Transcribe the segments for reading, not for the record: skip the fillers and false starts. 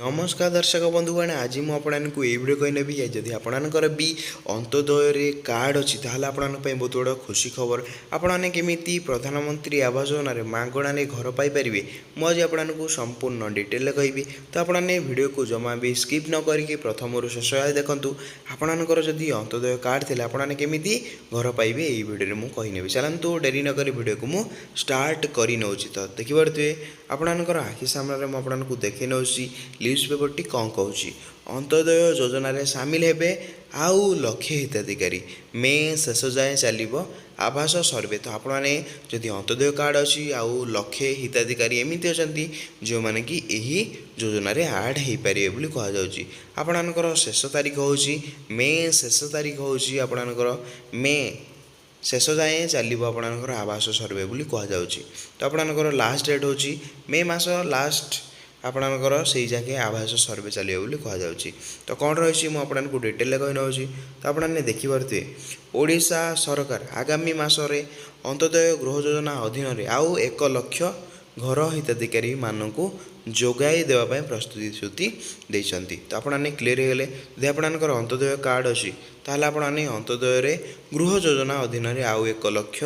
नमस्कार दर्शक बंधुगण आज मुझे आपको ये वीडियो कही नेबी जदि आपणकर भी अंत्योदय कार्ड अच्छी ताल आप बहुत बड़ा खुशी खबर आपने केमी प्रधानमंत्री आवास योजना मागणारे घर पाइपर मुझे आपको संपूर्ण डिटेल कहि तो आपने वीडियो को जमा भी स्किप न करके प्रथम शेष देखूँ आपणकर जदि अंत्योदय कार्ड थे आपने केमी घर पाइबे यही वीडियो मुझे कहीनेबी चलतु डेरी नक वीडियो को मुझ स्टार्ट कर नौ तो देखिपे आपणकर आखि सामने मुझे देखी नौ न्यूज पेपर कौन कहूँ अंत्योदय योजन सामिल हे आउ लक्षे हिताधिकारी मे शेष जाए चलो आवास सर्वे तो आपने जदि अंत्योदय कार्ड अच्छी आउ लक्षे हिताधिकारी एमती अच्छा जो मैंने कि यही योजन आड हो पारे कहुच्छी आपणकर शेष तारीख हूँ मे शेष तारीख हूँ आपणकर मे शेष जाए चलो आपणकर आवास सर्वे कहुच्छी तो आपणकर लास्ट डेट हूँ मे मास लास्ट आपणकर से जगह आवास सर्वे चलो कहुच्छी तो कौन रही मुझे डिटेल कही नौ तो आपने देखिपे ओडिशा सरकार आगामी मासरे अंत्योदय गृह योजना अधीन आउ 1 लाख घर हिताधिकारी मानक जोगाई देवाई प्रस्तुति देते तो आपने क्लीयर हो गले यदि आपणकर अंत्योदय कार्ड अच्छी ताल आपने अंत्योदय गृह योजना अधीन आउ 1 लाख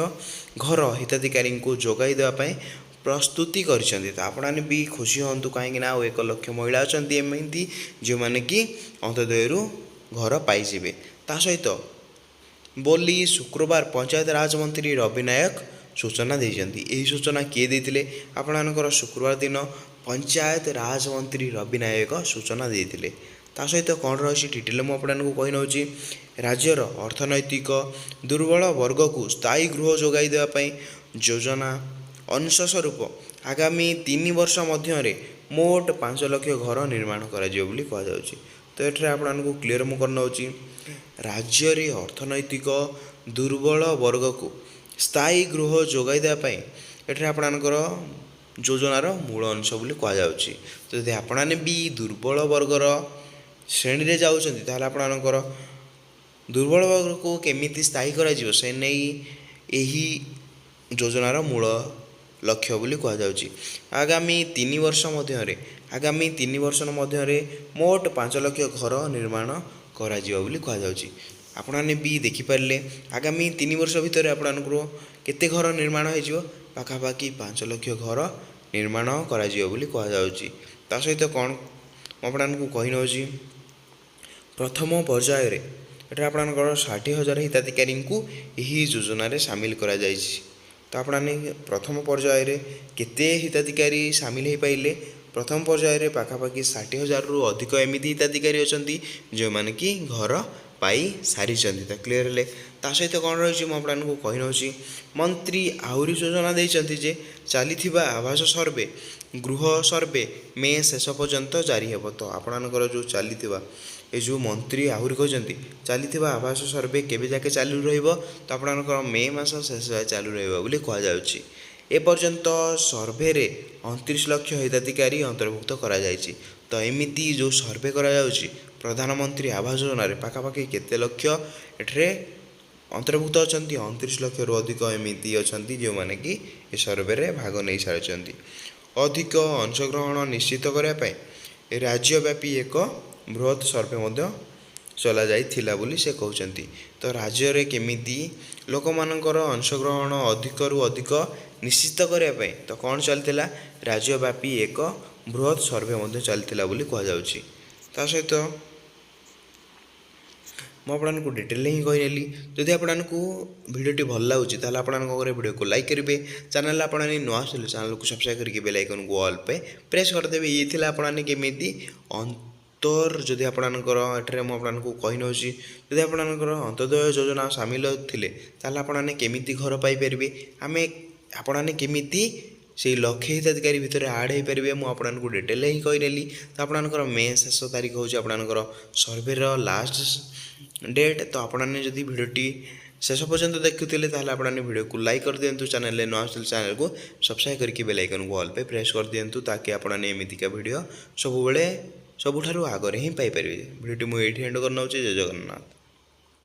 घर हिताधिकारी जोगाई देवाई प्रस्तुति करछन्ती तो आपने भी खुशी हूँ कहीं 1 लाख महिला अच्छा एमती जो मैंने कि अंत्योदय घर पाइबे ता सहित बोली शुक्रवार पंचायत राज मंत्री रवि नायक सूचना देते यही सूचना किए देते आपणकर शुक्रवार दिन पंचायत राज मंत्री रवि नायक सूचना देते ता सहित कौन रही डिटेल मुझे कही नौ राज्यर अर्थनैतिक दुर्बल वर्ग को स्थायी गृह जोगाई देवाई योजना अंश स्वरूप आगामी 3 वर्ष मध्य मोट 5 लाख घर निर्माण कर तो ये आपको क्लीयर मुझे राज्य रे अर्थनैतिक दुर्बल वर्ग को स्थायी गृह जोगाई देवाई ये आपणकर योजनार मूल अंश कहुच्छी तो यदि आपने भी दुर्बल वर्गर श्रेणी में जाऊँच आपणकर दुर्बल वर्ग को केमी स्थायी कर योजनार मूल लक्ष्य बोली कहुच्छी आगामी 3 वर्ष मध्य मोट 5 लाख घर निर्माण करा कहुच्छी आपने भी देखिपारे आगामी 3 वर्ष भितर आपको केते घर निर्माण हो पाखापाखि 5 लाख घर निर्माण करा कहुच्छी ता सहित कौन आपको कही नौ प्रथम पर्यायर ये आपणकर 60,000 हिताधिकारी यही योजन सामिल करा तो आपने प्रथम पर्यायर केते हिताधिकारी सामिल हो पाइले प्रथम पर्यायर पाखापाखि 60,000 रु अधिक एमती हिताधिकारी अच्छा जो मैंने कि घर पाई सारी तो क्लीयर है ता सहित कौन रही मुझे कही नौ मंत्री आहरी सूचना देते चली आवास सर्वे गृह सर्वे मे शेष पर्यंत जारी हे तो आपणकर जो चली ये जो मंत्री आहरी कहते चली आवास सर्वे केबे जाके चालू रहिबो तो आपणकर मे मास शेष जाए चालू रहिबो कहुच्छी एपर्यंत सर्वे रे 29 लाख हिताधिकारी अंतर्भुक्त करा जायछि तो एमिति जो सर्वे करा जाउछि प्रधानमंत्री आवास योजना पाखापाखि केते लक्ष एठरे अंतर्भुक्त अच्छा 29 लाख रु अधिक एमती अच्छा जो मैंने कि ये सर्वे रे भाग नहीं सारी अधिक अंशग्रहण निश्चित करने राज्यव्यापी एक बृहत सर्वे चला जाइथिला बोली से कहते तो राज्य रे केमिति लोक मानकर अंशग्रहण अधिक रु अधिक निश्चित करने तो कौन चलता राज्यव्यापी एक बृहत सर्वे चलता बोली कहुच्छी ता सहित मुझे डिटेल ही कहीनेली जदि आपको भिडियो भल लगुच ताल आपंकर वीडियो को लाइक करेंगे चैनल आपने नुआ आसले चैनल को सब्सक्राइब करके बेल आइकन को ऑल पे प्रेस करदेवे ये थी आपने केमी अंतर जदि आपंकर एठे मुझे कही नौ जदि आपंकर अंत्योदय योजना सामिल थे आपने केमी घर पाइपर आम आपने केमी से लक्ष्य हिताधिकारी भितर आड हो पारे मुझे डिटेल ही कहीनेली तो आपंकर मे शेष तारीख हूँ आपंकर सर्वे लास्ट डेट तो आपने जदि वीडियोटी शेष पर्यंत देखुले आपने वीडियो को लाइक कर दिंतु चैनल नुआ चैनल को सब्सक्राइब करके बेल आइकन को ऑल पे प्रेस कर दिंतु ताकि आपने एमतीका वीडियो सबुबले सबुठारु आगे ही पाइपर वीडियो मुझे एंड कर नौ जय जगन्नाथ।